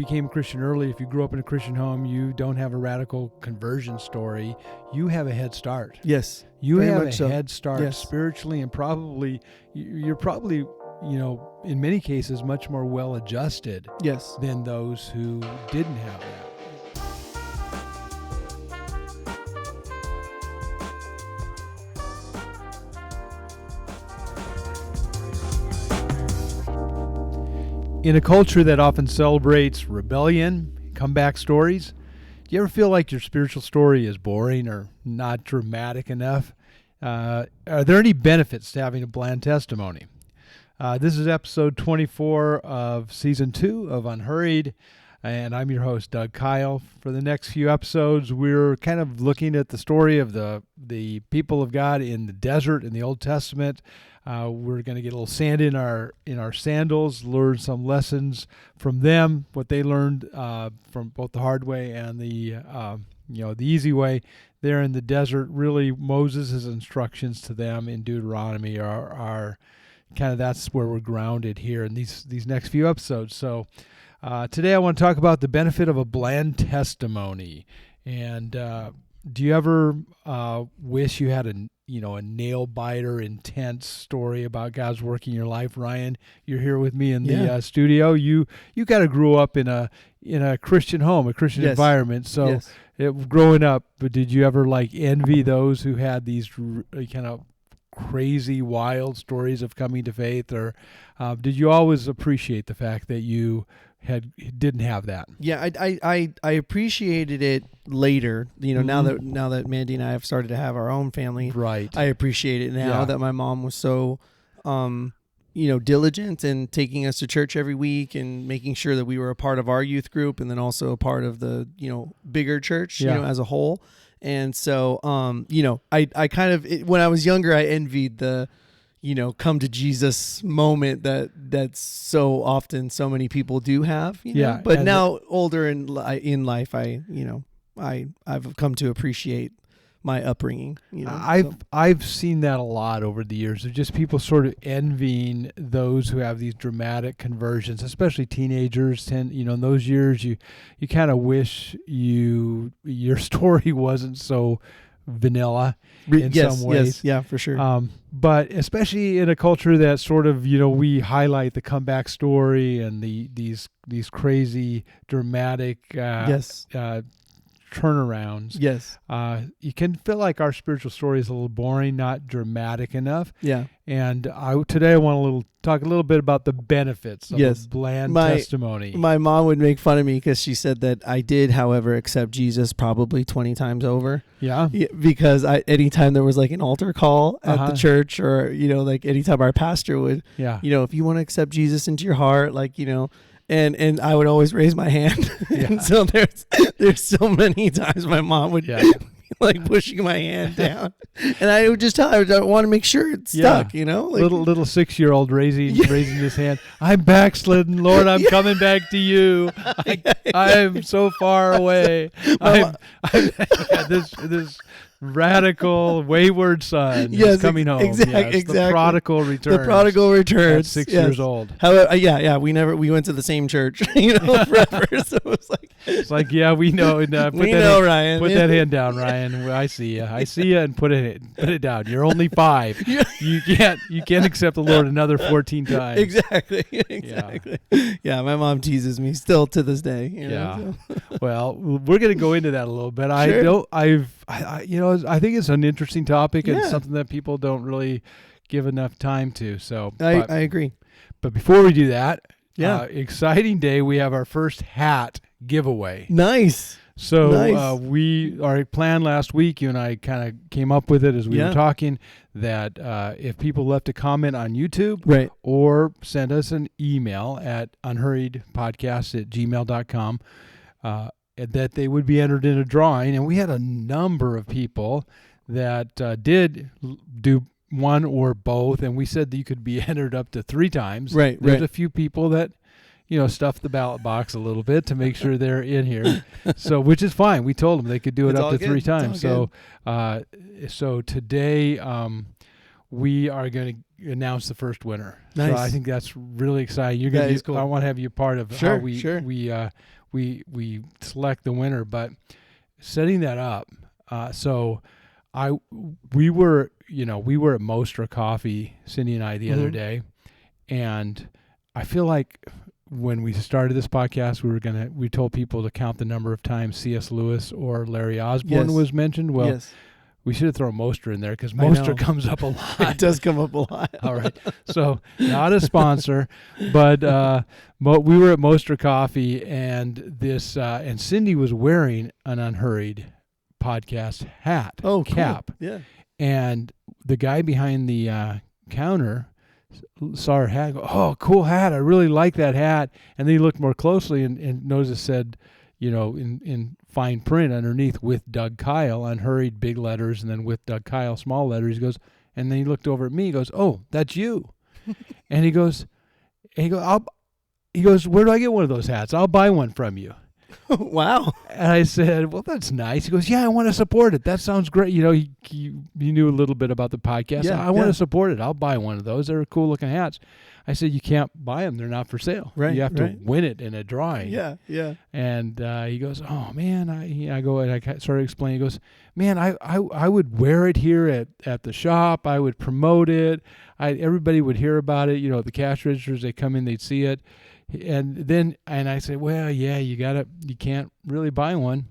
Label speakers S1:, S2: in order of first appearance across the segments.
S1: became a Christian early, if you grew up in a Christian home, you don't have a radical conversion story, you have a head start.
S2: Yes.
S1: You
S2: very
S1: have
S2: much
S1: a
S2: so.
S1: head start
S2: Yes.
S1: spiritually, and you're probably, in many cases, much more well-adjusted
S2: Yes.
S1: than those who didn't have that. In a culture that often celebrates rebellion, comeback stories, do you ever feel like your spiritual story is boring or not dramatic enough? Are there any benefits to having a bland testimony? This is episode 24 of season 2 of Unhurried, and I'm your host, Doug Kyle. For the next few episodes, we're kind of looking at the story of the people of God in the desert in the Old Testament. We're going to get a little sand in our sandals, learn some lessons from them, what they learned from both the hard way and the easy way there in the desert. Really, Moses' instructions to them in Deuteronomy are kind of, that's where we're grounded here in these next few episodes. So today I want to talk about the benefit of a bland testimony. And do you ever wish you had a nail biter, intense story about God's work in your life? Ryan, you're here with me in the studio. You kind of grew up in a Christian home, a Christian environment. So growing up, but did you ever envy those who had these kind of crazy, wild stories of coming to faith, or did you always appreciate the fact that you didn't have that?
S2: Yeah, I appreciated it later. Now that Mandy and I have started to have our own family,
S1: right?
S2: I appreciate it now that my mom was so, diligent in taking us to church every week and making sure that we were a part of our youth group, and then also a part of the bigger church, as a whole. And so, I kind of, when I was younger, I envied the, come to Jesus moment that's so often so many people do have, But now older in life, I've come to appreciate my upbringing.
S1: I've seen that a lot over the years of just people sort of envying those who have these dramatic conversions, especially teenagers. In those years, you kind of wish your story wasn't so vanilla in some ways.
S2: Yeah, for sure.
S1: But especially in a culture that sort of, we highlight the comeback story and these crazy dramatic turnarounds.
S2: Yes.
S1: You can feel like our spiritual story is a little boring, not dramatic enough.
S2: Yeah.
S1: And today I want to talk a little bit about the benefits of a bland testimony.
S2: My mom would make fun of me because she said that I did, however, accept Jesus probably 20 times over.
S1: Yeah.
S2: Because anytime there was an altar call at the church, or, anytime our pastor would, if you want to accept Jesus into your heart, and I would always raise my hand. And so there's so many times my mom would pushing my hand down, and I would just tell her, I want to make sure it's stuck,
S1: little 6-year-old raising his hand. I'm backslidden, Lord. I'm coming back to you. I'm so far away. This radical, wayward son is coming home.
S2: Exactly.
S1: The prodigal returns.
S2: The prodigal returns.
S1: At 6 years old.
S2: However, we went to the same church, forever. So
S1: it's like, we know. And,
S2: Ryan.
S1: Put that hand down, Ryan. I see you, and put it down. You're only 5. You can't accept the Lord another 14 times.
S2: Exactly. Yeah, my mom teases me still to this day.
S1: Well, we're going to go into that a little bit.
S2: Sure.
S1: I think it's an interesting topic and something that people don't really give enough time to. So
S2: I agree.
S1: But before we do that, exciting day. We have our first hat giveaway.
S2: Nice.
S1: So our plan last week, you and I kind of came up with it as we were talking, that if people left a comment on YouTube or send us an email at unhurriedpodcast@gmail.com, that they would be entered in a drawing. And we had a number of people that did do one or both, and we said that you could be entered up to 3 times. There's a few people that stuffed the ballot box a little bit to make sure they're in here. So, which is fine. We told them they could do it up to 3 times. So today we are going announce the first winner.
S2: Nice.
S1: So I think that's really exciting. You're gonna
S2: Cool.
S1: I want to have you part of
S2: Sure,
S1: how we
S2: sure.
S1: we select the winner. But setting that up, so we were at Mostra Coffee, Cindy and I, the other day, and I feel like when we started this podcast, we told people to count the number of times C.S. Lewis or Larry Osborne was mentioned. Well, we should have thrown Mostra in there because Mostra comes up a lot.
S2: It does come up a lot.
S1: All right. So not a sponsor, but we were at Mostra Coffee, and this and Cindy was wearing an Unhurried podcast hat, cap.
S2: Cool. Yeah.
S1: And the guy behind the counter saw her hat and go, "Oh, cool hat. I really like that hat." And then he looked more closely and noticed it said, in fine print underneath, "With Doug Kyle," Unhurried, big letters, and then "With Doug Kyle," small letters. He goes, and then he looked over at me. He goes, "Oh, that's you." And he goes, "Where do I get one of those hats? I'll buy one from you."
S2: Wow.
S1: And I said, "Well, that's nice." He goes, "Yeah, I want to support it. That sounds great." He knew a little bit about the podcast.
S2: Yeah,
S1: I want to support it. I'll buy one of those. They're cool looking hats. I said, "You can't buy them. They're not for sale.
S2: Right.
S1: You have to win it in a drawing."
S2: Yeah. Yeah.
S1: And he goes, "Oh man," I go, and I started explaining. He goes, "Man, I would wear it here at the shop. I would promote it. Everybody would hear about it. The cash registers, they come in, they'd see it." And I said, "Well, yeah, you can't really buy one."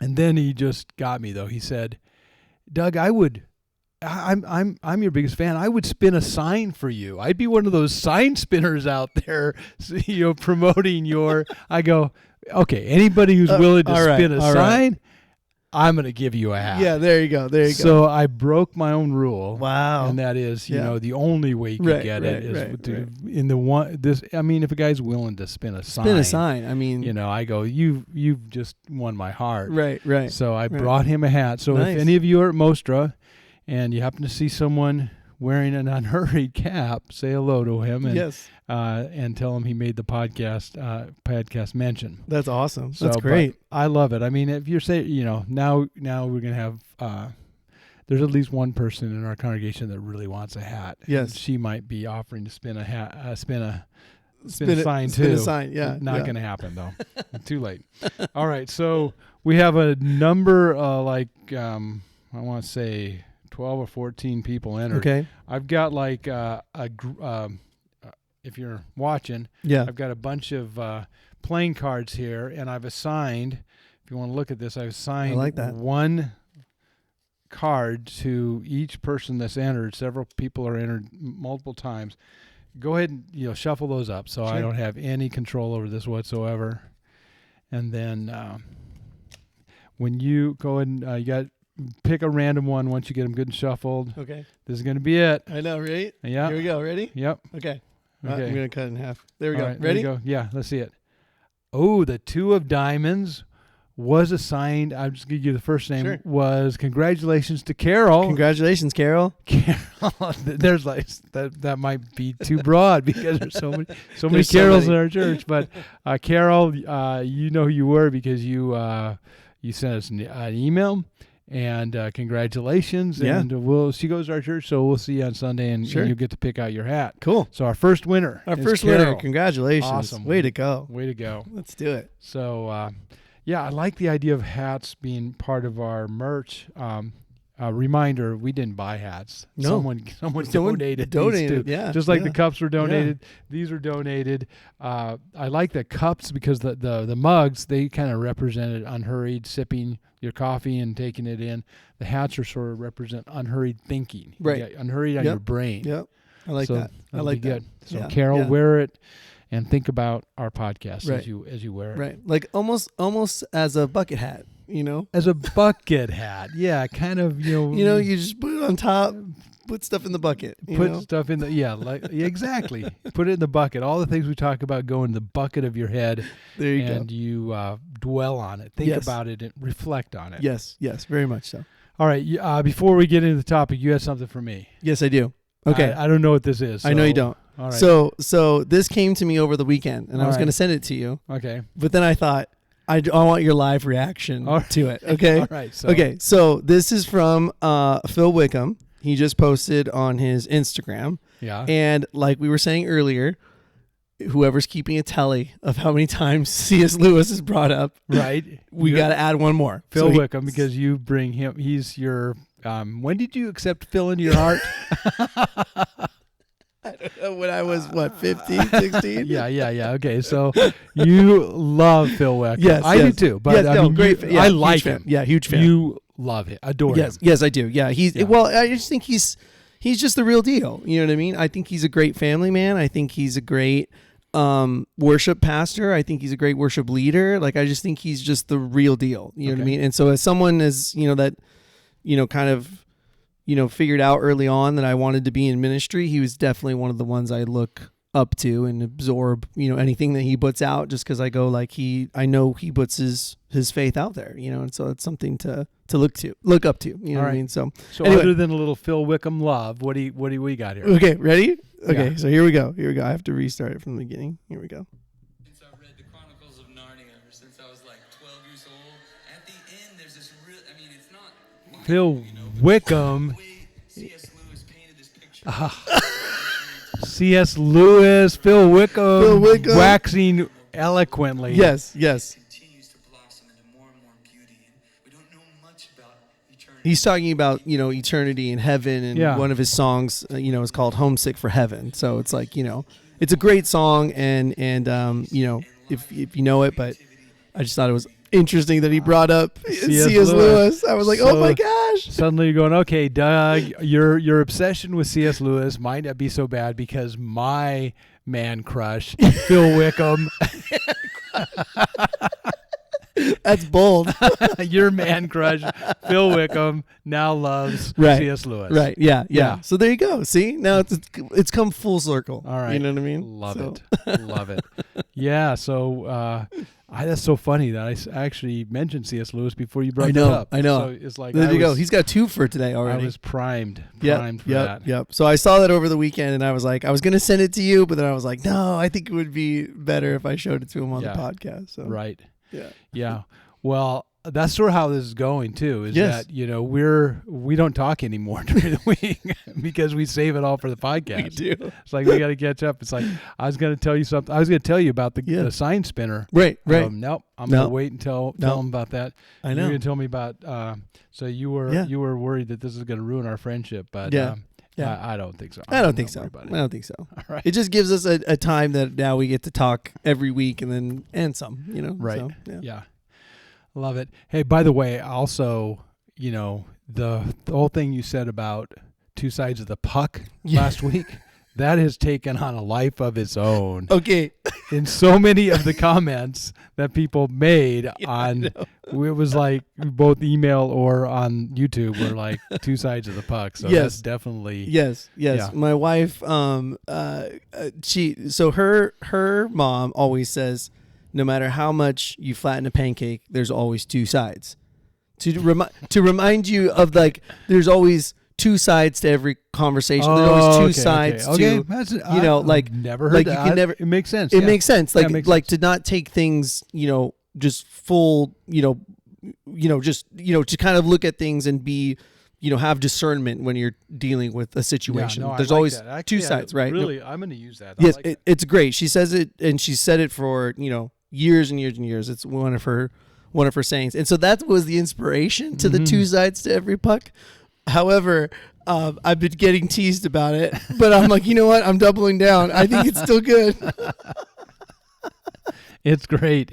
S1: And then he just got me though. He said, "Doug, I'm your biggest fan. I would spin a sign for you. I'd be one of those sign spinners out there, promoting your." I go, "Okay, anybody who's willing to spin a sign, I'm going to give you a hat."
S2: Yeah, there you go.
S1: So I broke my own rule.
S2: Wow.
S1: And that is, the only way you can get it is if a guy's willing to spin a sign.
S2: I mean,
S1: I go, you've just won my heart.
S2: Right.
S1: So I brought him a hat. So if any of you are at Mostra and you happen to see someone wearing an Unhurried cap, say hello to him and tell him he made the podcast mention.
S2: That's awesome. That's great.
S1: I love it. I mean, if you're saying, now we're going to have, there's at least one person in our congregation that really wants a hat.
S2: Yes.
S1: And she might be offering to spin a hat, spin a sign too.
S2: Spin a sign, yeah.
S1: Not going to happen though. Too late. All right. So we have a number, I want to say 12 or 14 people entered.
S2: Okay.
S1: I've got if you're watching, I've got a bunch of playing cards here, and I've assigned, if you want to look at this, I've assigned one card to each person that's entered. Several people are entered multiple times. Go ahead and shuffle those up so I don't have any control over this whatsoever. And then when you go ahead and you got pick a random one once you get them good and shuffled.
S2: Okay.
S1: This is going to be it.
S2: I know, right?
S1: Yeah.
S2: Here we go. Ready?
S1: Yep.
S2: Okay.
S1: Okay.
S2: I'm going to cut it in half. There we go.
S1: Right,
S2: Ready?
S1: There you go. Yeah, let's see it. Oh, the 2 of diamonds was assigned. I'll just give you the first name.
S2: Sure.
S1: Was congratulations to Carol.
S2: Congratulations, Carol.
S1: Carol. There's that might be too broad because there's so many Carols in our church. But Carol, you know who you were because you sent us an email. And congratulations.
S2: Yeah.
S1: And she goes to our church, so we'll see you on Sunday, and you get to pick out your hat.
S2: Cool.
S1: So our first winner.
S2: Congratulations.
S1: Awesome.
S2: Way to go.
S1: Let's
S2: do it.
S1: So, I like the idea of hats being part of our merch. Reminder, we didn't buy hats.
S2: No.
S1: Someone donated these too.
S2: Yeah.
S1: Just like the cups were donated, these were donated. I like the cups because the mugs, they kind of represented Unhurried, sipping your coffee and taking it in. The hats are sort of represent Unhurried thinking.
S2: Right.
S1: Unhurried on your brain.
S2: Yep. I like that. I like that.
S1: Good. So Carol, wear it and think about our podcast as you wear it.
S2: Right. Like almost as a bucket hat.
S1: As a bucket hat. Yeah, kind of,
S2: you just put it on top, put stuff in the bucket.
S1: Stuff in the, exactly. Put it in the bucket. All the things we talk about go in the bucket of your head.
S2: There you go.
S1: And you dwell on it. Think about it and reflect on it.
S2: Yes, very much so.
S1: All right. Before we get into the topic, you had something for me.
S2: Yes, I do. Okay.
S1: I don't know what this is.
S2: I know you don't.
S1: All right.
S2: So this came to me over the weekend, and I was going to send it to you.
S1: Okay.
S2: But then I thought, I want your live reaction to it. Okay.
S1: All right.
S2: So this is from Phil Wickham. he just posted on his Instagram.
S1: Yeah.
S2: And like we were saying earlier, whoever's keeping a tally of how many times C.S. Lewis is brought up,
S1: right.
S2: we got to add one more.
S1: Phil Wickham, because you bring him. He's your. When did you accept Phil into your heart?
S2: I don't know, when I was, 15, 16?
S1: Yeah. Okay, so you love Phil Wickham.
S2: Yes,
S1: I do too. But I mean,
S2: great.
S1: I like him.
S2: Yeah, huge fan.
S1: You love him, adore him.
S2: Yes, I do. Yeah, well, I just think he's just the real deal. You know what I mean? I think he's a great family man. I think he's a great worship pastor. I think he's a great worship leader. Like, I just think he's just the real deal. You know what I mean? And so as someone as, that, kind of, figured out early on that I wanted to be in ministry, he was definitely one of the ones I look up to and absorb, anything that he puts out, just because I go like I know he puts his faith out there, and so it's something to look up to, you know what I mean? So anyway.
S1: Other than a little Phil Wickham love, what do we got here?
S2: Okay, ready? Okay, so here we go. I have to restart it from the beginning. Here we go.
S3: Since I read the Chronicles of Narnia ever since I was like 12 years old, at the end there's this real, it's not
S1: Phil Wickham.
S3: C.S. Lewis painted this picture.
S1: C.S. Lewis, Phil Wickham, waxing eloquently.
S2: Yes.
S3: Continues to blossom into more and more beauty, and we don't know much about eternity.
S2: He's talking about, eternity in heaven, and one of his songs, is called Homesick for Heaven. So it's like, it's a great song, and if you know it, but I just thought it was interesting that he brought up C.S. Lewis. I was like, oh my gosh.
S1: Suddenly you're going, okay, Doug, your obsession with C.S. Lewis might not be so bad, because my man crush, Phil Wickham.
S2: That's bold.
S1: Your man crush, Phil Wickham, now loves C.S. Lewis.
S2: Right. Yeah. So there you go. See, now it's come full circle.
S1: All right.
S2: You know what I mean?
S1: Love it. Yeah. So that's so funny that I actually mentioned C.S. Lewis before you brought it up.
S2: I know.
S1: So it's like,
S2: there you go. He's got 2 for today already.
S1: I was primed for that.
S2: Yep. So I saw that over the weekend, and I was like, I was going to send it to you, but then I was like, no, I think it would be better if I showed it to him on the podcast. So.
S1: Right.
S2: Yeah.
S1: Well, that's sort of how this is going too. Is that we don't talk anymore during the week because we save it all for the podcast.
S2: We do.
S1: It's like we got to catch up. It's like I was going to tell you something. I was going to tell you about the sign spinner.
S2: Right.
S1: Nope. I'm going to wait until tell them about that.
S2: I know.
S1: You're going to tell me about. So you were worried that this is going to ruin our friendship, but I don't think so.
S2: I don't think so. All right. It just gives us a time that now we get to talk every week and some,
S1: Right.
S2: So,
S1: yeah. Love it. Hey, by the way, also, the whole thing you said about two sides of the puck last week, that has taken on a life of its own.
S2: Okay.
S1: In so many of the comments that people made on, it was like both email or on YouTube were like two sides of the puck. So that's definitely.
S2: Yes. Yeah. My wife, her mom always says, no matter how much you flatten a pancake, there's always 2 sides. To remind you of, like, there's always 2 sides to every conversation. There's always 2 sides to, like,
S1: never heard that.
S2: You can never,
S1: it makes sense.
S2: It makes sense. Like,
S1: makes
S2: sense.
S1: To
S2: not take things, just full, to kind of look at things and be, have discernment when you're dealing with a situation. There's always 2 sides, right?
S1: Really, I'm going to use that.
S2: Yes, it's great. She says it, and she said it for, years and years and years. It's one of her sayings. And so that was the inspiration to the 2 sides to every puck. However, I've been getting teased about it, but I'm like, you know what? I'm doubling down. I think it's still good.
S1: It's great.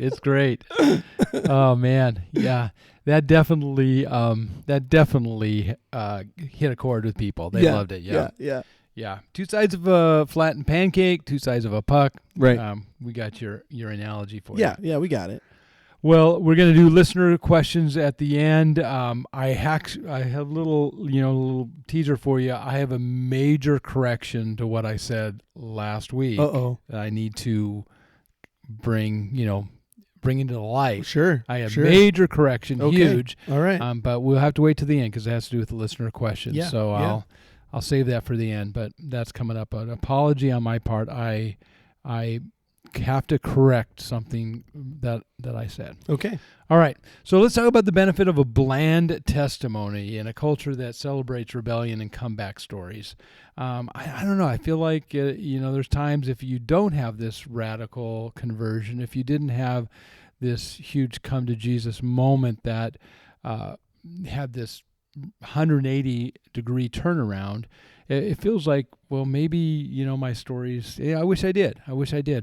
S1: Oh man. Yeah. That definitely hit a chord with people. They loved it. Yeah. 2 sides of a flattened pancake, 2 sides of a puck.
S2: Right.
S1: We got your analogy for you.
S2: Yeah, we got it.
S1: Well, we're going to do listener questions at the end. I have a little teaser for you. I have a major correction to what I said last week.
S2: Uh-oh.
S1: That I need to bring into the light.
S2: Sure.
S1: I have major correction, huge.
S2: All right.
S1: But we'll have to wait to the end because it has to do with the listener questions.
S2: Yeah.
S1: So I'll save that for the end, but that's coming up. An apology on my part. I have to correct something that I said.
S2: Okay.
S1: All right. So let's talk about the benefit of a bland testimony in a culture that celebrates rebellion and comeback stories. I don't know. I feel like, there's times if you don't have this radical conversion, if you didn't have this huge come to Jesus moment that had this 180-degree turnaround, it feels like, well, maybe, my stories, I wish I did.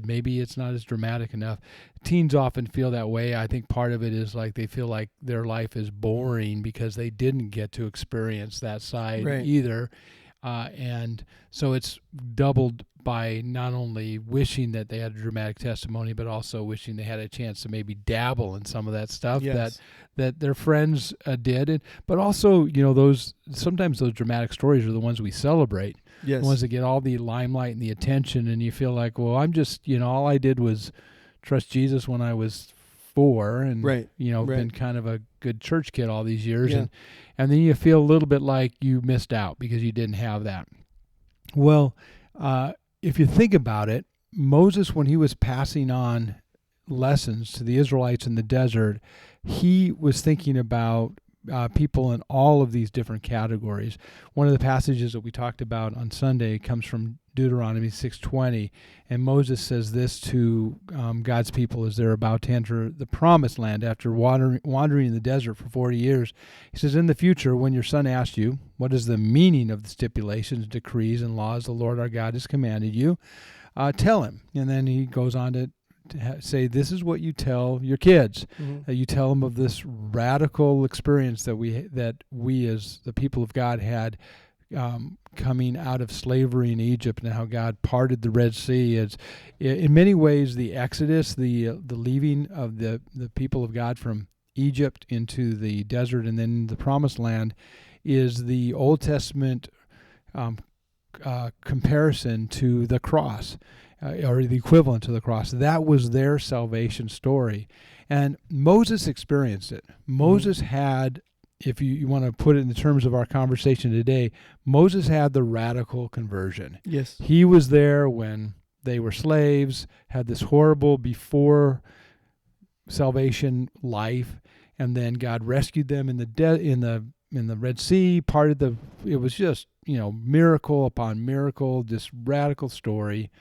S1: Maybe it's not as dramatic enough. Teens often feel that way. I think part of it is like they feel like their life is boring because they didn't get to experience that side either. And so it's doubled by not only wishing that they had a dramatic testimony, but also wishing they had a chance to maybe dabble in some of that stuff that their friends did. But also, sometimes those dramatic stories are the ones we celebrate.
S2: Yes.
S1: The ones that get all the limelight and the attention, and you feel like, well, I'm just, all I did was trust Jesus when I was 4 and, been kind of a good church kid all these years.
S2: Yeah.
S1: And then you feel a little bit like you missed out because you didn't have that. Well, if you think about it, Moses, when he was passing on lessons to the Israelites in the desert, he was thinking about people in all of these different categories. One of the passages that we talked about on Sunday comes from Deuteronomy 6:20, and Moses says this to God's people as they're about to enter the promised land after wandering in the desert for 40 years. He says, in the future, when your son asks you, what is the meaning of the stipulations, decrees, and laws the Lord our God has commanded you, tell him. And then he goes on to say, this is what you tell your kids. You tell them of this radical experience that we as the people of God had coming out of slavery in Egypt, and how God parted the Red Sea. It's in many ways the Exodus, the leaving of the people of God from Egypt into the desert and then the Promised Land, is the Old Testament comparison to the cross. Or the equivalent to the cross. That was their salvation story. And Moses experienced it. Moses had, if you want to put it in the terms of our conversation today, Moses had the radical conversion.
S2: Yes.
S1: He was there when they were slaves, had this horrible before salvation life, and then God rescued them in the Red Sea, it was just, miracle upon miracle, this radical story.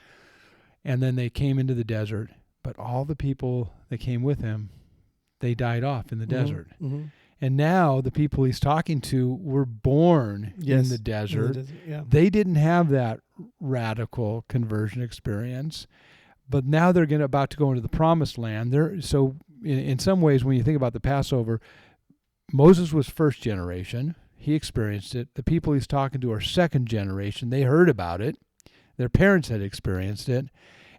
S1: And then they came into the desert, but all the people that came with him, they died off in the desert. Mm-hmm. And now the people he's talking to were born in the desert. They didn't have that radical conversion experience, but now they're about to go into the Promised Land. So in some ways, when you think about the Passover, Moses was first generation. He experienced it. The people he's talking to are second generation. They heard about it. Their parents had experienced it.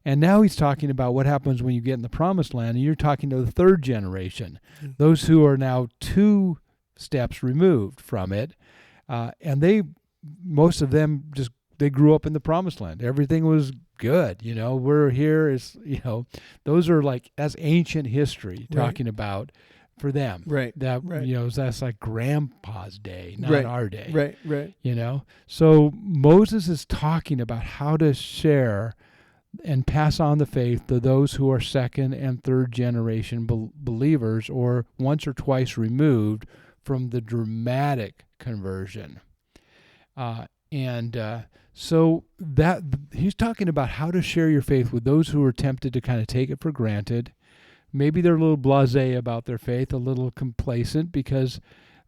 S1: And now he's talking about what happens when you get in the Promised Land, and you're talking to the third generation, those who are now 2 steps removed from it. And most of them they grew up in the Promised Land. Everything was good. We're here those are that's ancient history talking about for them. That's like grandpa's day, not our day. Right. So Moses is talking about how to share and pass on the faith to those who are second and third generation believers, or once or twice removed from the dramatic conversion. So that he's talking about how to share your faith with those who are tempted to kind of take it for granted. Maybe they're a little blasé about their faith, a little complacent because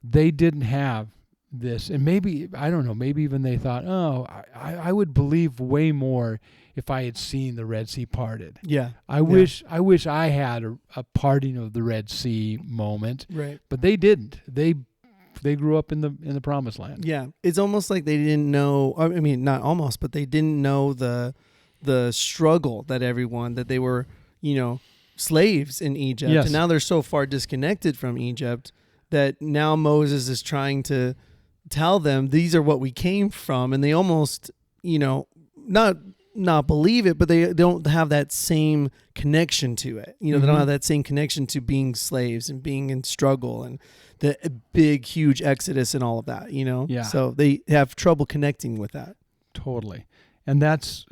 S1: they didn't have this. And maybe, I don't know, maybe even they thought, I would believe way more if I had seen the Red Sea parted.
S2: Yeah.
S1: I wish I had a parting of the Red Sea moment.
S2: Right.
S1: But they didn't. They grew up in the Promised Land.
S2: Yeah. It's almost like they didn't know, I mean, not almost, but they didn't know the struggle that they were, slaves in Egypt.
S1: Yes.
S2: And now they're so far disconnected from Egypt that now Moses is trying to tell them these are what we came from, and they almost, not believe it, but they don't have that same connection to it. They don't have that same connection to being slaves and being in struggle and the big, huge exodus and all of that,
S1: Yeah.
S2: So they have trouble connecting with that.
S1: Totally. And that's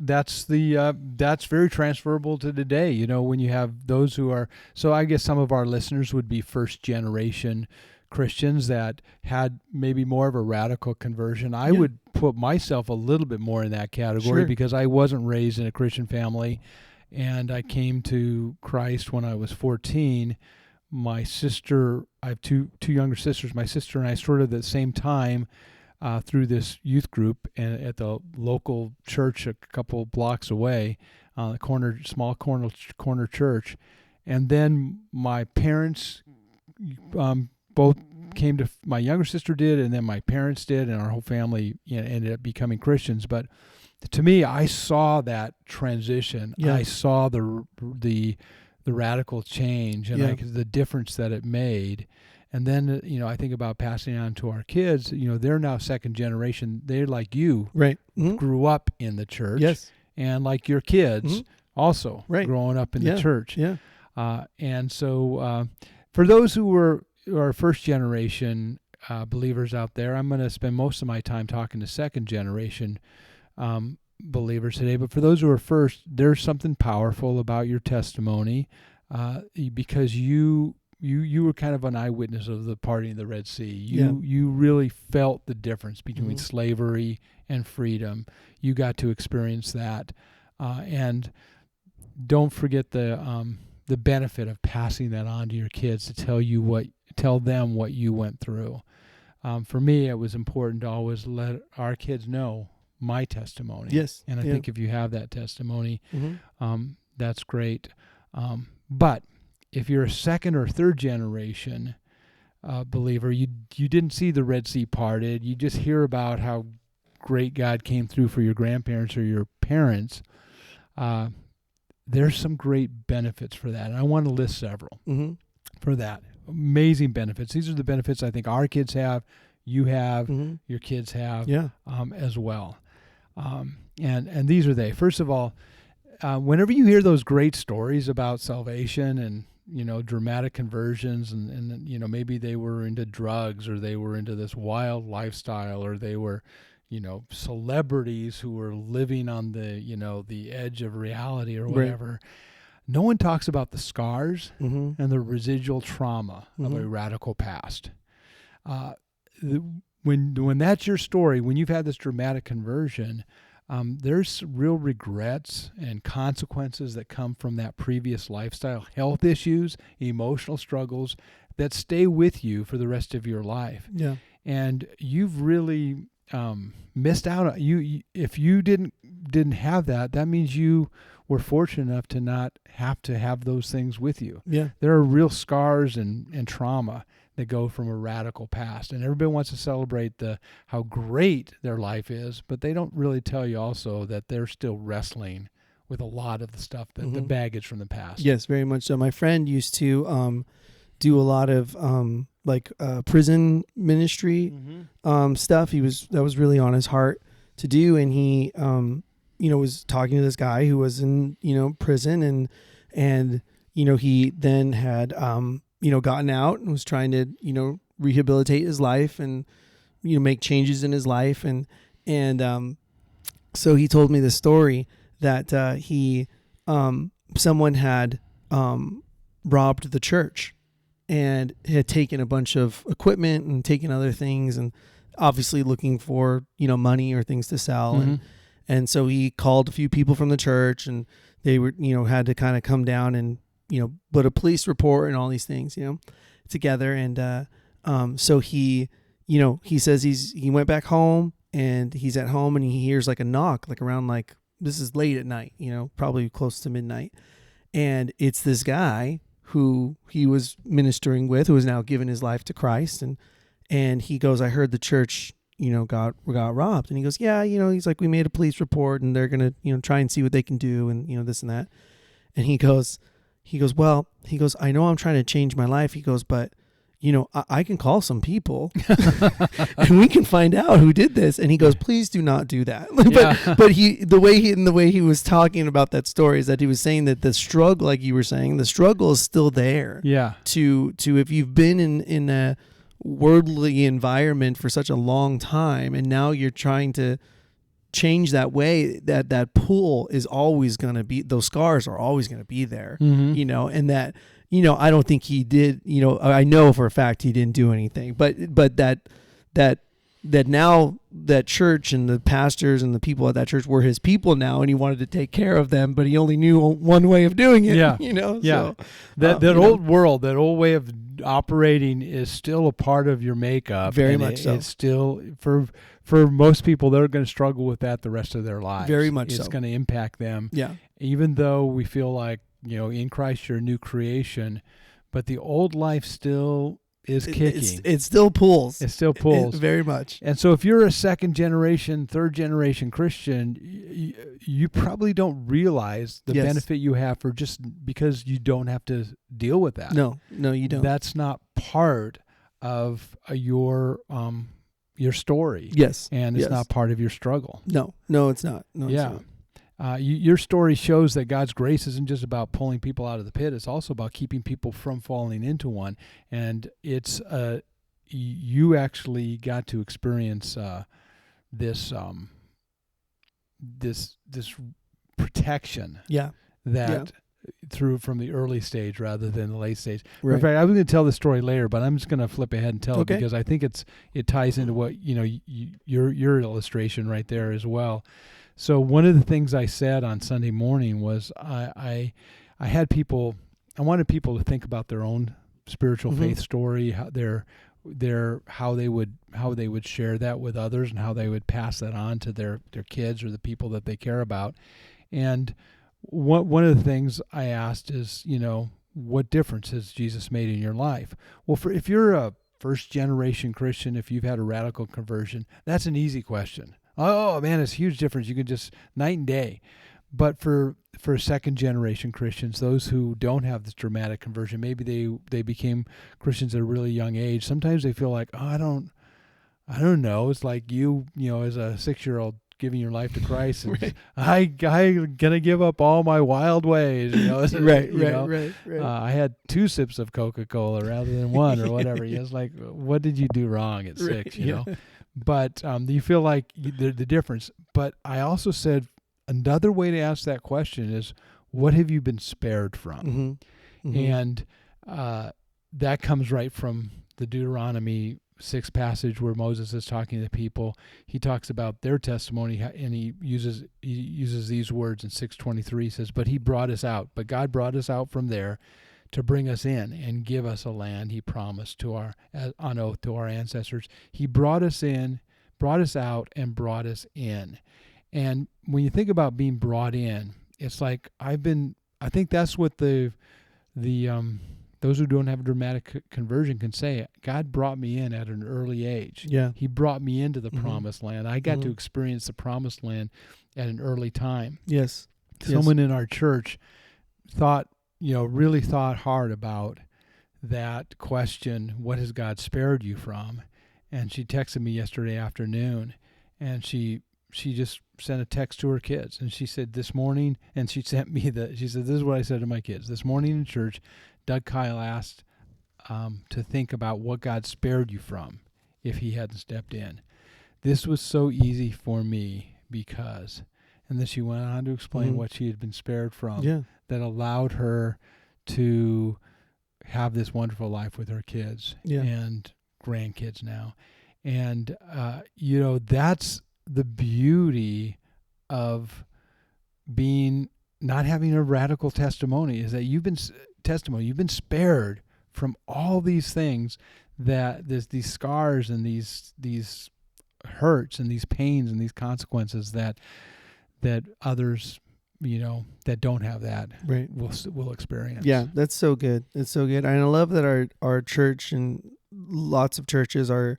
S1: very transferable to today. You know, when you have those who are, so I guess some of our listeners would be first generation Christians that had maybe more of a radical conversion. I would put myself a little bit more in that category because I wasn't raised in a Christian family, and I came to Christ when I was 14. My sister, I have two younger sisters. My sister and I sort of at the same time through this youth group and at the local church a couple blocks away, small corner church. And then my parents both came to, my younger sister did, and then my parents did, and our whole family ended up becoming Christians. But to me, I saw that transition. Yeah. I saw the radical change and the difference that it made. And then, I think about passing it on to our kids. They're now second generation. They're like you,
S2: right?
S1: Grew up in the church,
S2: yes,
S1: and like your kids also growing up in the church.
S2: Yeah.
S1: And so for those who are first generation believers out there, I'm going to spend most of my time talking to second generation believers today. But for those who are first, there's something powerful about your testimony because you were kind of an eyewitness of the parting of the Red Sea. You really felt the difference between slavery and freedom. You got to experience that, and don't forget the benefit of passing that on to your kids to tell them what you went through. For me, it was important to always let our kids know my testimony.
S2: Yes,
S1: and I think if you have that testimony, that's great. But if you're a second or third generation believer, you didn't see the Red Sea parted. You just hear about how great God came through for your grandparents or your parents. There's some great benefits for that, and I want to list several for that. Amazing benefits. These are the benefits I think our kids have, you have, your kids have as well. And these are they. First of all, whenever you hear those great stories about salvation and dramatic conversions and maybe they were into drugs or they were into this wild lifestyle or they were celebrities who were living on the edge of reality or whatever. No one talks about the scars and the residual trauma of a radical past. When that's your story, when you've had this dramatic conversion, there's real regrets and consequences that come from that previous lifestyle, health issues, emotional struggles that stay with you for the rest of your life. Yeah. And you've really missed out. If you didn't have that, that means you were fortunate enough to not have to have those things with you. Yeah. There are real scars and trauma that go from a radical past. And everybody wants to celebrate how great their life is, but they don't really tell you also that they're still wrestling with a lot of the stuff, the baggage from the past.
S2: Yes, very much so. My friend used to do a lot of prison ministry stuff. That was really on his heart to do, and he was talking to this guy who was in prison, and he then had gotten out and was trying to rehabilitate his life and make changes in his life, and so he told me this story that someone had robbed the church and had taken a bunch of equipment and taken other things, and obviously looking for money or things to sell, and so he called a few people from the church, and they were had to kind of come down and put a police report and all these things together, and so he says he went back home, and he's at home, and he hears like a knock, like around this is late at night, probably close to midnight, and it's this guy who he was ministering with, who has now given his life to Christ, and he goes, "I heard the church got robbed," and he goes, "Yeah, he's like, we made a police report, and they're gonna try and see what they can do, and this and that," and he goes, "Well," he goes, "I know I'm trying to change my life," he goes, "but I can call some people and we can find out who did this," and he goes, "Please do not do that." But the way he was talking about that story is that he was saying that the struggle, like you were saying, the struggle is still there. Yeah. To if you've been in a worldly environment for such a long time, and now you're trying to change that way, that pool is always going to be, those scars are always going to be there,
S1: Mm-hmm.
S2: and that, I don't think he did, I know for a fact he didn't do anything, but that now that church and the pastors and the people at that church were his people now, and he wanted to take care of them, but he only knew one way of doing it.
S1: Yeah.
S2: So,
S1: That old world, that old way of operating is still a part of your makeup.
S2: Very much so.
S1: It's still, for most people, they're going to struggle with that the rest of their lives.
S2: Very much so.
S1: It's going to impact them.
S2: Yeah.
S1: Even though we feel like, in Christ you're a new creation, but the old life still is kicking.
S2: It still pulls.
S1: It still pulls.
S2: Very much.
S1: And so if you're a second generation, third generation Christian, you probably don't realize the benefit you have for just because you don't have to deal with that.
S2: No, you don't.
S1: That's not part of your story.
S2: Yes.
S1: And it's not part of your struggle.
S2: No, it's not. No,
S1: yeah.
S2: It's not.
S1: Your story shows that God's grace isn't just about pulling people out of the pit. It's also about keeping people from falling into one. And it's you actually got to experience this protection.
S2: Yeah.
S1: That from the early stage rather than the late stage.
S2: Right.
S1: In fact, I was going to tell the story later, but I'm just going to flip ahead and tell it
S2: Okay.
S1: because I think it ties into what your illustration right there as well. So one of the things I said on Sunday morning was I wanted people to think about their own spiritual faith story, how how they would share that with others and how they would pass that on to their kids or the people that they care about. And one of the things I asked is, what difference has Jesus made in your life? Well, if you're a first generation Christian, if you've had a radical conversion, that's an easy question. Oh man, it's a huge difference. You could just night and day. But for second generation Christians, those who don't have this dramatic conversion, maybe they became Christians at a really young age. Sometimes they feel like, I don't know. It's like you as a 6-year-old giving your life to Christ, and I gonna give up all my wild ways.
S2: Right.
S1: I had 2 sips of Coca-Cola rather than 1 or whatever. It's like, what did you do wrong at 6? You know. But you feel like the difference. But I also said another way to ask that question is, what have you been spared from? And that comes right from the Deuteronomy 6 passage where Moses is talking to the people. He talks about their testimony, and he uses these words in 6:23. He says, but God brought us out from there to bring us in and give us a land he promised on oath to our ancestors. He brought us in, brought us out, and brought us in. And when you think about being brought in, it's like I think that's what the those who don't have a dramatic conversion can say. God brought me in at an early age.
S2: Yeah.
S1: He brought me into the promised land. I got to experience the promised land at an early time.
S2: Yes.
S1: Someone in our church really thought hard about that question, what has God spared you from? And she texted me yesterday afternoon, and she just sent a text to her kids, and she said this morning, and she said, this is what I said to my kids. This morning in church, Doug Kyle asked to think about what God spared you from if he hadn't stepped in. This was so easy for me because, and then she went on to explain what she had been spared from that allowed her to have this wonderful life with her kids and grandkids now. And, that's the beauty of not having a radical testimony, is that you've been spared from all these things, that there's these scars and these hurts and these pains and these consequences that others, that don't have that will experience.
S2: Yeah, that's so good. It's so good. And I love that our church and lots of churches are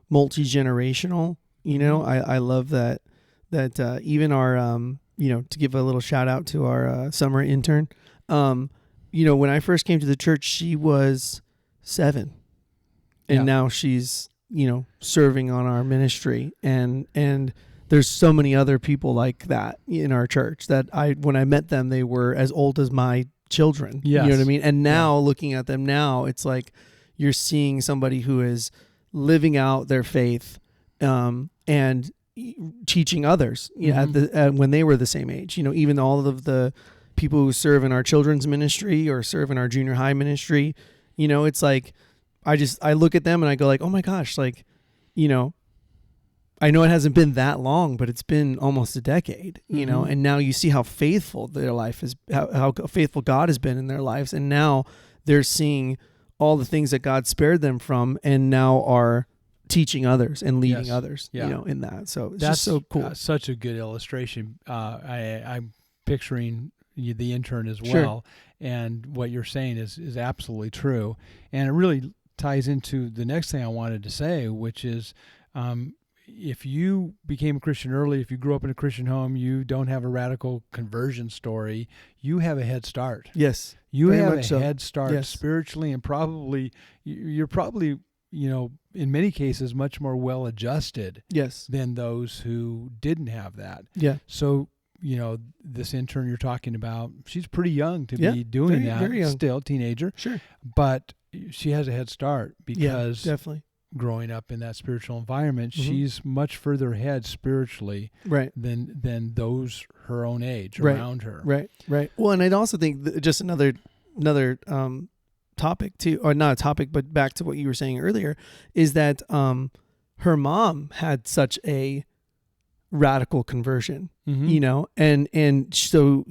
S2: multi-generational. I love that even our, to give a little shout out to our summer intern, when I first came to the church, she was 7, and now she's, serving on our ministry, and there's so many other people like that in our church that when I met them, they were as old as my children.
S1: Yes.
S2: You know what I mean? And now looking at them now, it's like you're seeing somebody who is living out their faith, and teaching others when they were the same age. Even all of the people who serve in our children's ministry or serve in our junior high ministry, it's like I look at them and I go like, oh my gosh, like, I know it hasn't been that long, but it's been almost a decade, and now you see how faithful their life is, how faithful God has been in their lives. And now they're seeing all the things that God spared them from and now are teaching others and leading others, in that. So it's just so cool.
S1: Such a good illustration. I'm picturing the intern as well. And what you're saying is absolutely true. And it really ties into the next thing I wanted to say, which is, if you became a Christian early, if you grew up in a Christian home, you don't have a radical conversion story, you have a head start.
S2: Yes.
S1: You have a head start spiritually, and you're probably, in many cases, much more well adjusted than those who didn't have that.
S2: Yeah.
S1: So, this intern you're talking about, she's pretty young to be doing that.
S2: Very young.
S1: Still teenager.
S2: Sure.
S1: But she has a head start because
S2: definitely.
S1: Growing up in that spiritual environment, she's much further ahead spiritually than those her own age around her.
S2: Right. Well, and I'd also think just another topic too, or not a topic, but back to what you were saying earlier, is that her mom had such a radical conversion, and so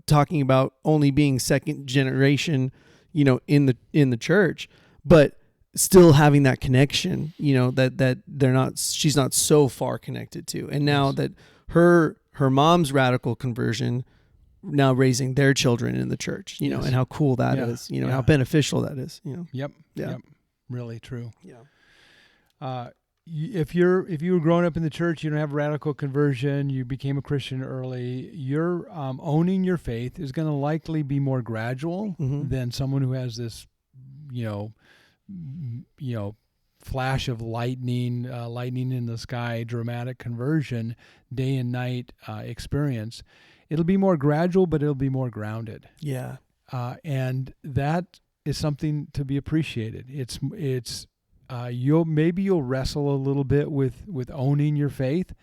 S2: talking about only being second generation, in the church, but still having that connection, that she's not so far connected to. And now that her mom's radical conversion, now raising their children in the church, and how cool that is, how beneficial that is,
S1: Yep. Really true.
S2: Yeah.
S1: If you were growing up in the church, you don't have radical conversion, you became a Christian early, your owning your faith is going to likely be more gradual than someone who has this, flash of lightning in the sky, dramatic conversion, day and night experience. It'll be more gradual, but it'll be more grounded.
S2: Yeah.
S1: And that is something to be appreciated. You'll wrestle a little bit with owning your faith,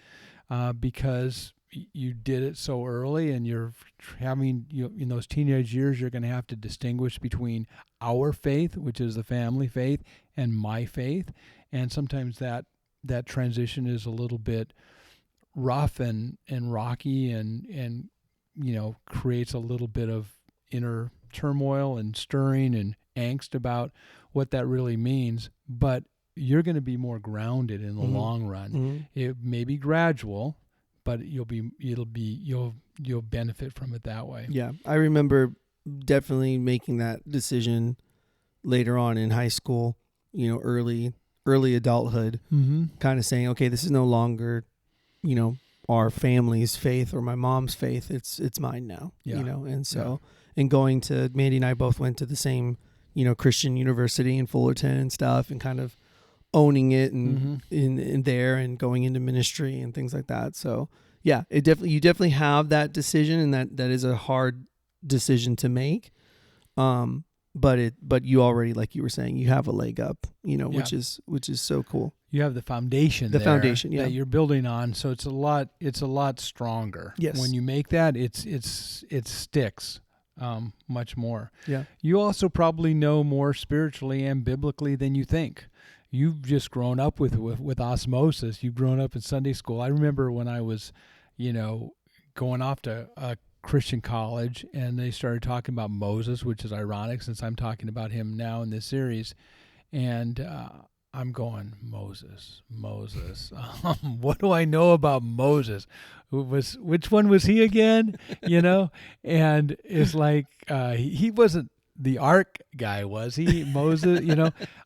S1: because you did it so early, and you're having, in those teenage years, you're going to have to distinguish between our faith, which is the family faith, and my faith. And sometimes that transition is a little bit rough and rocky and creates a little bit of inner turmoil and stirring and angst about what that really means. But you're going to be more grounded in the long run. It may be gradual, but you'll benefit from it that way.
S2: Yeah. I remember definitely making that decision later on in high school, early adulthood, kind of saying, okay, this is no longer, our family's faith or my mom's faith. It's mine now, and so, and going to, Mandy and I both went to the same, Christian university in Fullerton and stuff, and kind of owning it and in there and going into ministry and things like that. So yeah, you definitely have that decision, and that is a hard decision to make. But you already, like you were saying, you have a leg up, which is so cool.
S1: You have the foundation. That you're building on, so it's a lot stronger.
S2: Yes.
S1: When you make that, it sticks much more.
S2: Yeah.
S1: You also probably know more spiritually and biblically than you think. You've just grown up with osmosis. You've grown up in Sunday school. I remember when I was, going off to a Christian college, and they started talking about Moses, which is ironic since I'm talking about him now in this series. And I'm going, Moses. What do I know about Moses? Which one was he again? And it's like, he wasn't the ark guy, was he? Moses,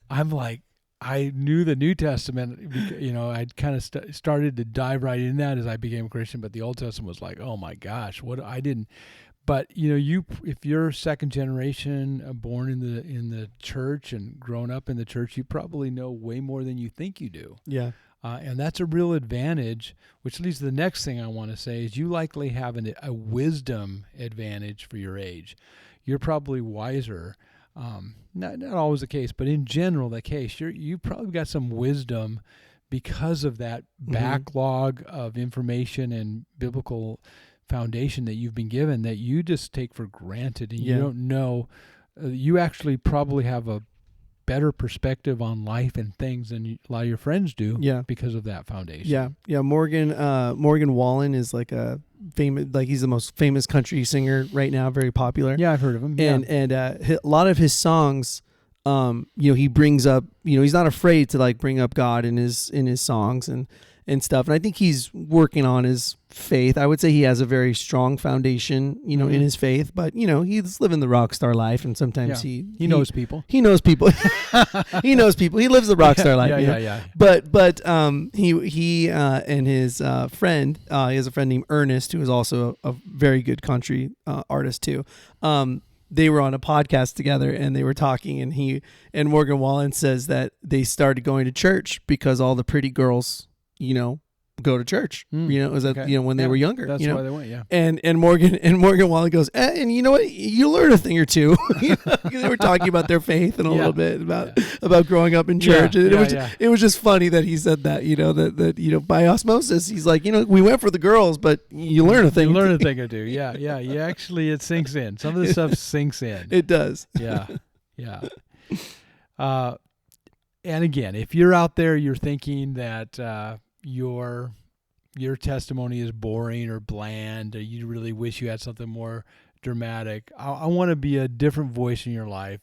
S1: I'm like, I knew the New Testament, I'd kind of started to dive right in that as I became a Christian, but the Old Testament was like, oh my gosh, but if you're second generation, born in the church and grown up in the church, you probably know way more than you think you do.
S2: Yeah.
S1: And that's a real advantage, which leads to the next thing I want to say is you likely have a wisdom advantage for your age. You're probably wiser. Not always the case, but in general the case, you probably got some wisdom because of that
S2: Mhm.
S1: backlog of information and biblical foundation that you've been given that you just take for granted, and you
S2: Yeah.
S1: don't know. You actually probably have a better perspective on life and things than a lot of your friends do,
S2: Yeah.
S1: because of that foundation.
S2: Yeah. Morgan Wallen is like a famous, like he's the most famous country singer right now, very popular.
S1: Yeah, I've heard of him.
S2: And a lot of his songs, he brings up, he's not afraid to like bring up God in his songs and stuff. And I think he's working on his faith. I would say he has a very strong foundation, in his faith, but he's living the rock star life, and sometimes he
S1: knows people.
S2: He knows people. He knows people. He lives the rock star life.
S1: Yeah.
S2: But he and his friend, he has a friend named Ernest, who is also a very good country artist too. They were on a podcast together, and they were talking, and Morgan Wallen says that they started going to church because all the pretty girls, go to church. Is that
S1: Okay.
S2: when they were younger.
S1: That's why they went. Yeah.
S2: And Morgan Wallen goes, and you know what? You learn a thing or two. They were talking about their faith and a little bit about growing up in church. And it was just funny that he said that. That by osmosis, he's like, we went for the girls, but you learn a thing.
S1: You learn a thing or two. Yeah. You actually, it sinks in. Some of the stuff sinks in.
S2: It does.
S1: Yeah. And again, if you're out there, you're thinking that your testimony is boring or bland, or you really wish you had something more dramatic, I want to be a different voice in your life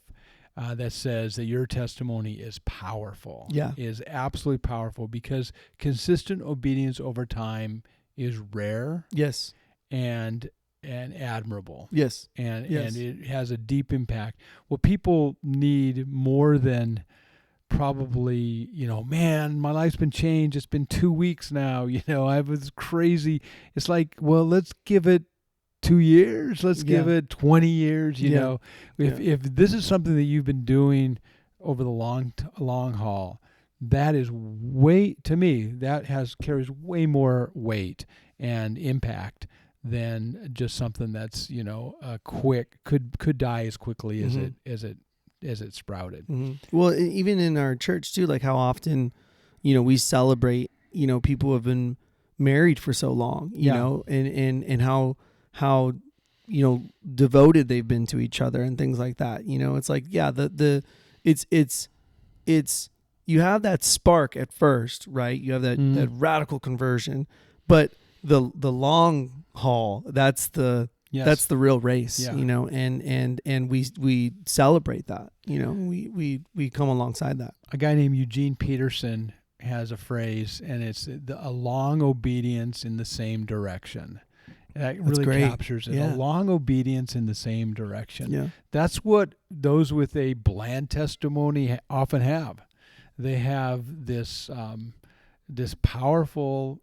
S1: that says that your testimony is powerful.
S2: Yeah.
S1: Is absolutely powerful, because consistent obedience over time is rare.
S2: Yes.
S1: And admirable.
S2: Yes.
S1: And it has a deep impact. What people need more than probably, man, my life's been changed. It's been 2 weeks now. I was crazy. It's like, well, let's give it 2 years. Let's give it 20 years. If this is something that you've been doing over the long haul, that is carries way more weight and impact than just something that's quick, could die as quickly as it sprouted.
S2: Mm-hmm. Well, even in our church too, like how often, we celebrate, people who have been married for so long, you know, and how devoted they've been to each other and things like that. It's like, it's you have that spark at first, right? You have that radical conversion, but the long haul, that's the real race, and we celebrate that, we come alongside that.
S1: A guy named Eugene Peterson has a phrase, and it's a long obedience in the same direction. That really captures it.
S2: Yeah.
S1: A long obedience in the same direction.
S2: Yeah.
S1: That's what those with a bland testimony often have. They have this powerful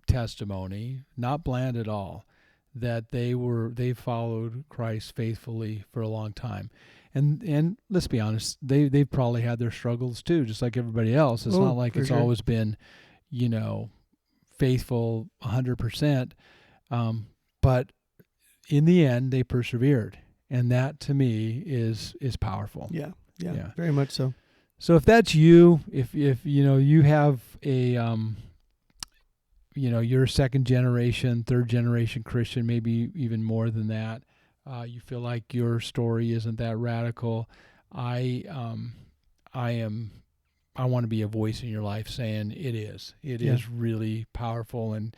S1: testimony, not bland at all, that they followed Christ faithfully for a long time. And let's be honest, they've probably had their struggles too, just like everybody else. It's not like it's always been, faithful 100%. But in the end, they persevered, and that to me is powerful.
S2: Yeah, very much so.
S1: So if that's you, if you have a you're a second generation, third generation Christian, maybe even more than that, you feel like your story isn't that radical, I want to be a voice in your life saying it is. It is really powerful, and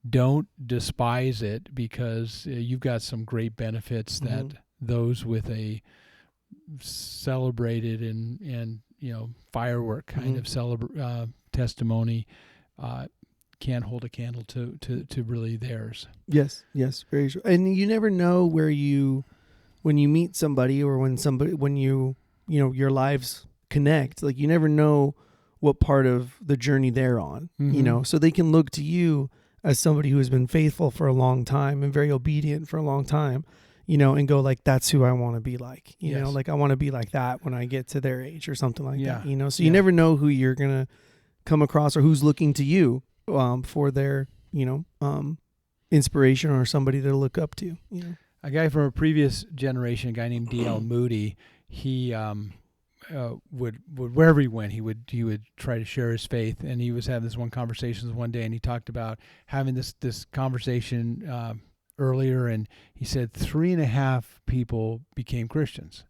S1: don't despise it, because you've got some great benefits that those with a celebrated and firework kind of testimony can't hold a candle to really theirs.
S2: Yes, very true. And you never know when you meet somebody, or when your lives connect, like you never know what part of the journey they're on, so they can look to you as somebody who has been faithful for a long time and very obedient for a long time, and go like, that's who I want to be like, like I want to be like that when I get to their age or something like that, so you never know who you're going to come across or who's looking to you for their, inspiration, or somebody to look up to,
S1: A guy from a previous generation, a guy named D.L. Moody, he would wherever he went, he would try to share his faith. And he was having this one conversation one day, and he talked about having this conversation earlier, and he said 3.5 people became Christians.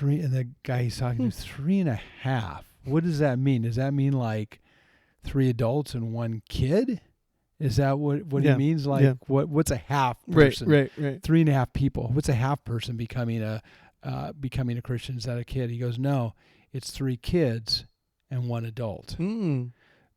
S1: And the guy he's talking to, 3.5. What does that mean? Does that mean like 3 adults and 1 kid? Is that what he means? Like what's a half person?
S2: Right.
S1: 3.5 people. What's a half person becoming a Christian? Is that a kid? He goes, no, it's 3 kids and 1 adult.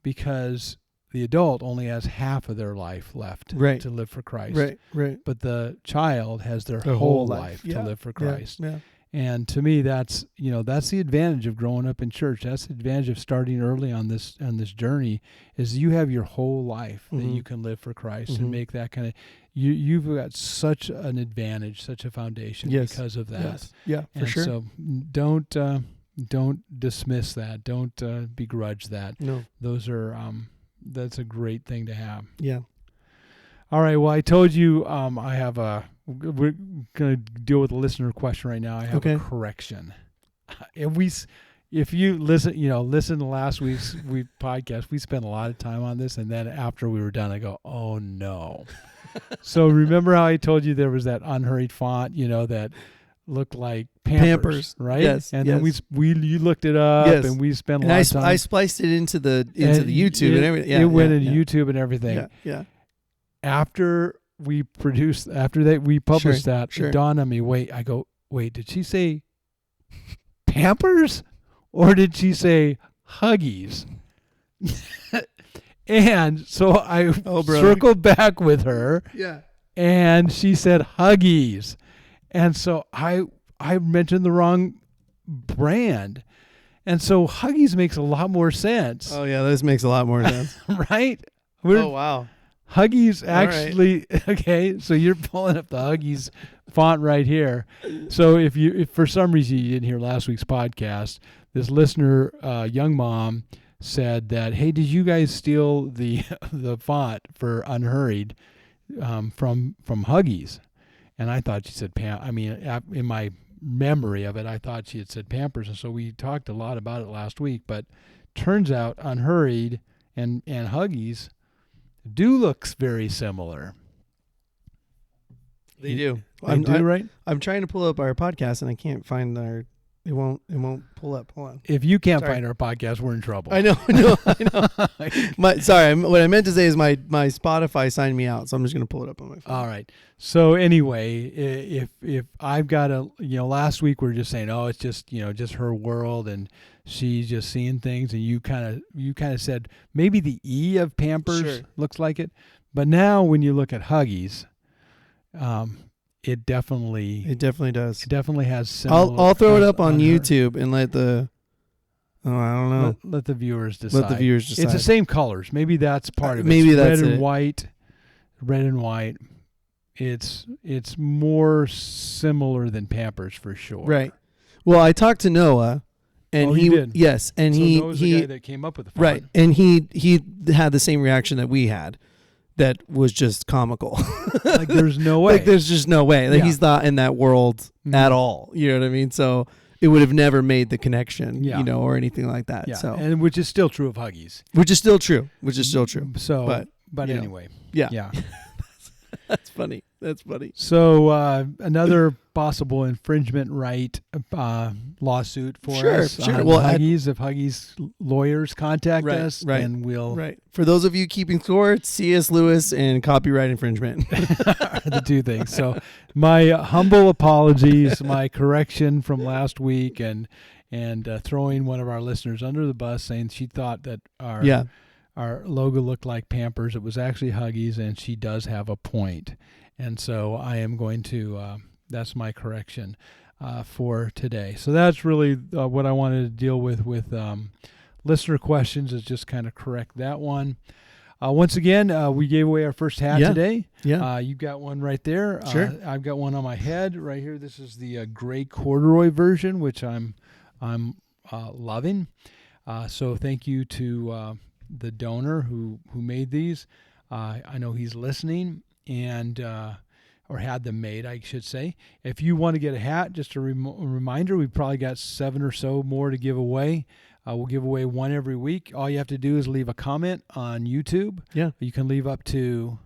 S1: Because the adult only has half of their life left to live for Christ.
S2: Right.
S1: But the child has their whole life to live for Christ.
S2: Yeah.
S1: And to me, that's the advantage of growing up in church. That's the advantage of starting early on this journey, is you have your whole life that you can live for Christ and make that kind of. You've got such an advantage, such a foundation because of that.
S2: Yes. Yeah, for sure.
S1: So don't dismiss that. Don't begrudge that.
S2: No.
S1: Those are that's a great thing to have.
S2: Yeah.
S1: All right. Well, I told you we're going to deal with a listener question right now. I have a correction. And if you listen to last week's podcast, we spent a lot of time on this. And then after we were done, I go, oh no. So remember how I told you there was that Unhurried font, that looked like Pampers, right?
S2: Yes.
S1: And then you looked it up and we spent a lot of time.
S2: I spliced it into the YouTube and everything. Yeah,
S1: it went into YouTube and everything.
S2: Yeah.
S1: After we published that, it dawned on me, wait, did she say Pampers or did she say Huggies? And so I circled back with her.
S2: Yeah.
S1: And she said Huggies. And so I mentioned the wrong brand. And so Huggies makes a lot more sense.
S2: Oh yeah, this makes a lot more sense.
S1: Right?
S2: Oh wow.
S1: Huggies actually, okay, so you're pulling up the Huggies font right here. So if for some reason you didn't hear last week's podcast, this listener, young mom, said that, hey, did you guys steal the font for Unhurried from Huggies? And I thought she said in my memory of it, I thought she had said Pampers. And so we talked a lot about it last week, but turns out Unhurried and Huggies do looks very similar.
S2: They do.
S1: Right?
S2: I'm trying to pull up our podcast and I can't find our. It won't pull up. Hold on.
S1: If you can't find our podcast, we're in trouble.
S2: I know. What I meant to say is my Spotify signed me out, so I'm just going to pull it up on my phone.
S1: All right. So anyway, if I've got last week we were just saying, oh, it's just her world and she's just seeing things, and you kind of said maybe the E of Pampers looks like it, but now when you look at Huggies, it definitely
S2: does.
S1: It definitely has similar.
S2: I'll throw it up on YouTube and let the. Oh, I don't know.
S1: Let the viewers decide.
S2: Let the viewers decide.
S1: It's the same colors. Maybe that's part of it.
S2: Maybe that's
S1: red and white. Red and white. It's more similar than Pampers for sure.
S2: Right. Well, I talked to Noah, and he
S1: did.
S2: Yes, and
S1: so
S2: he
S1: Noah's the guy that came up with the font.
S2: Right, and he had the same reaction that we had. That was just comical.
S1: Like there's no way.
S2: Like there's just no way. Like he's not in that world at all. You know what I mean? So it would have never made the connection, or anything like that.
S1: Yeah.
S2: So
S1: and which is still true of Huggies.
S2: Which is still true.
S1: So, but anyway.
S2: Yeah. That's funny.
S1: So another possible infringement right lawsuit for us.
S2: Sure.
S1: Well, Huggies, if Huggies lawyers contact us, then we'll.
S2: Right. For those of you keeping score, C.S. Lewis and copyright infringement
S1: are the two things. So my humble apologies, my correction from last week, and throwing one of our listeners under the bus, saying she thought that our logo looked like Pampers. It was actually Huggies, and she does have a point. And so I am going to, that's my correction for today. So that's really what I wanted to deal with listener questions, is just kind of correct that one. Once again, we gave away our first hat today.
S2: Yeah.
S1: You've got one right there.
S2: Sure.
S1: I've got one on my head right here. This is the gray corduroy version, which I'm loving. So thank you to the donor who made these. I know he's listening, and or had them made, I should say. If you want to get a hat, just a reminder, we've probably got 7 or so more to give away. We'll give away one every week. All you have to do is leave a comment on YouTube.
S2: Yeah.
S1: You can leave up to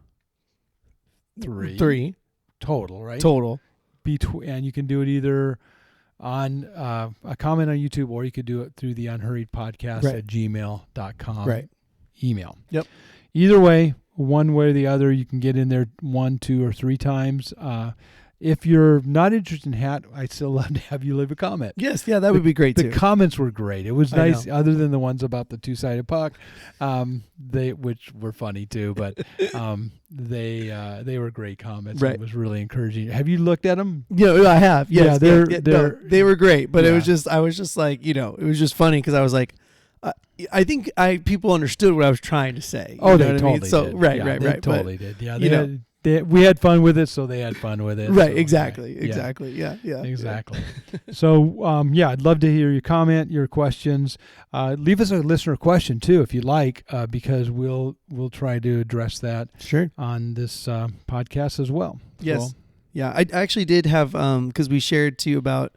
S1: 3.
S2: 3
S1: total, right?
S2: total.
S1: And you can do it either on a comment on YouTube, or you could do it through the Unhurried Podcast
S2: Right.
S1: at gmail.com
S2: Right.
S1: email.
S2: Yep.
S1: Either way, one way or the other, you can get in there 1, 2, or 3 times. If you're not interested in hat, I'd still love to have you leave a comment.
S2: Yes, yeah, that would be great
S1: The
S2: too.
S1: comments were great. It was
S2: I
S1: nice,
S2: know.
S1: other than the ones about the 2-sided puck, which were funny too. But they were great comments.
S2: Right.
S1: It was really encouraging. Have you looked at them?
S2: Yeah, I have. Yes,
S1: Yeah,
S2: no, they were great, but
S1: Yeah.
S2: I was just like, it was just funny because I was like, I think people understood what I was trying to say.
S1: Oh,
S2: You know
S1: they
S2: what I mean?
S1: totally
S2: So,
S1: did.
S2: Right,
S1: Yeah,
S2: right,
S1: they
S2: right.
S1: totally did. Yeah,
S2: you know.
S1: we had fun with it, so they had fun with it.
S2: Right,
S1: So,
S2: exactly,
S1: yeah.
S2: exactly. Yeah, yeah.
S1: Exactly. So, I'd love to hear your comment, your questions. Leave us a listener question too, if you like, because we'll try to address that
S2: Sure.
S1: on this podcast as well.
S2: Yes.
S1: So,
S2: Yeah, I actually did have because we shared too about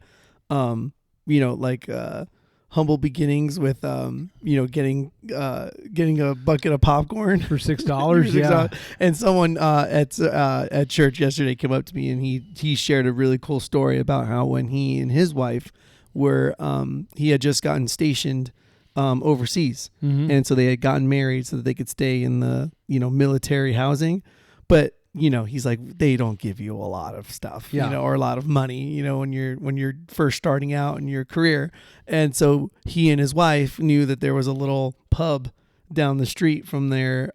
S2: humble beginnings with getting a bucket of popcorn
S1: for $6, yeah.
S2: And someone at church yesterday came up to me and he shared a really cool story about how when he and his wife were he had just gotten stationed overseas,
S1: Mhm.
S2: and so they had gotten married so that they could stay in the military housing, but he's like, they don't give you a lot of stuff,
S1: Yeah.
S2: or a lot of money, when you're first starting out in your career. And so he and his wife knew that there was a little pub down the street from their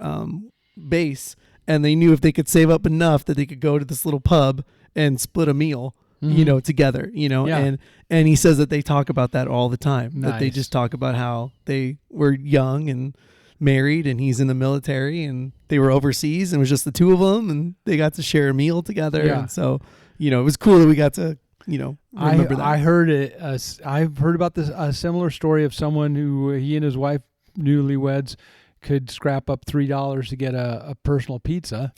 S2: base, and they knew if they could save up enough that they could go to this little pub and split a meal,
S1: Mhm.
S2: together,
S1: Yeah.
S2: and he says that they talk about that all the time, that they
S1: Nice.
S2: just talk about how they were young and married, and he's in the military, and they were overseas, and it was just the two of them, and they got to share a meal together.
S1: Yeah.
S2: And so, it was cool that we got to, remember that.
S1: I heard it. I've heard about this a similar story of someone who he and his wife, newlyweds, could scrap up $3 to get a personal pizza,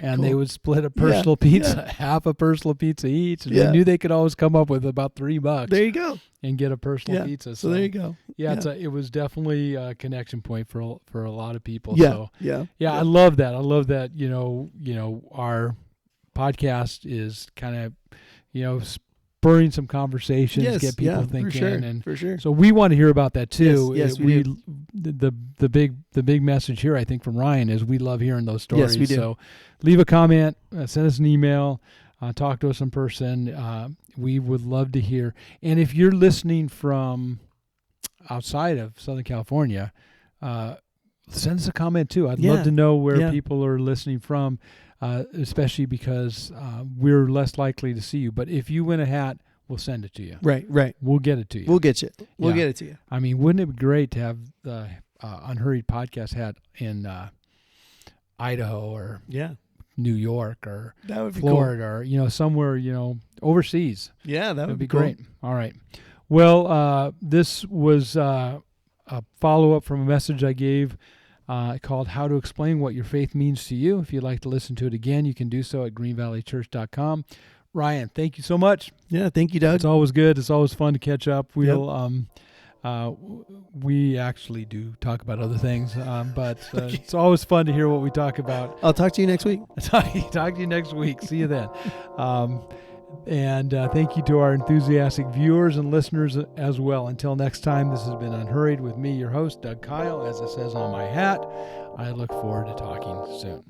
S1: and they would split a personal pizza, half a personal pizza each. And
S2: Yeah.
S1: they knew they could always come up with about $3
S2: There you go.
S1: and get a personal
S2: Yeah.
S1: pizza.
S2: So there you go.
S1: Yeah, it was definitely a connection point for a lot of people.
S2: Yeah.
S1: So,
S2: Yeah.
S1: I love that. I love that. Our podcast is kind of spurring some conversations,
S2: Yes.
S1: get people
S2: Yeah,
S1: thinking,
S2: for sure.
S1: and
S2: For sure.
S1: so we want to hear about that too.
S2: Yes, we do.
S1: The big message here, I think, from Ryan is we love hearing those stories.
S2: Yes, we do.
S1: So leave a comment, send us an email, talk to us in person. We would love to hear. And if you're listening from outside of Southern California, send us a comment too. I'd love to know where people are listening from, especially because we're less likely to see you. But if you win a hat, we'll send it to you.
S2: Right.
S1: We'll get it to you.
S2: We'll get you. We'll
S1: Yeah.
S2: get it to you.
S1: I mean, wouldn't it be great to have the Unhurried podcast hat in Idaho or
S2: Yeah.
S1: New York or
S2: That would be
S1: Florida or somewhere overseas?
S2: cool. Yeah, that
S1: That'd
S2: would
S1: be
S2: cool.
S1: great. All right. Well, this was a follow-up from a message I gave called How to Explain What Your Faith Means to You. If you'd like to listen to it again, you can do so at greenvalleychurch.com. Ryan, thank you so much.
S2: Yeah, thank you, Doug.
S1: It's always good. It's always fun to catch up. We actually do talk about other things, but it's always fun to hear what we talk about.
S2: I'll talk to you next week.
S1: Talk to you next week. See you then. And thank you to our enthusiastic viewers and listeners as well. Until next time, this has been Unhurried with me, your host, Doug Kyle. As it says on my hat, I look forward to talking soon.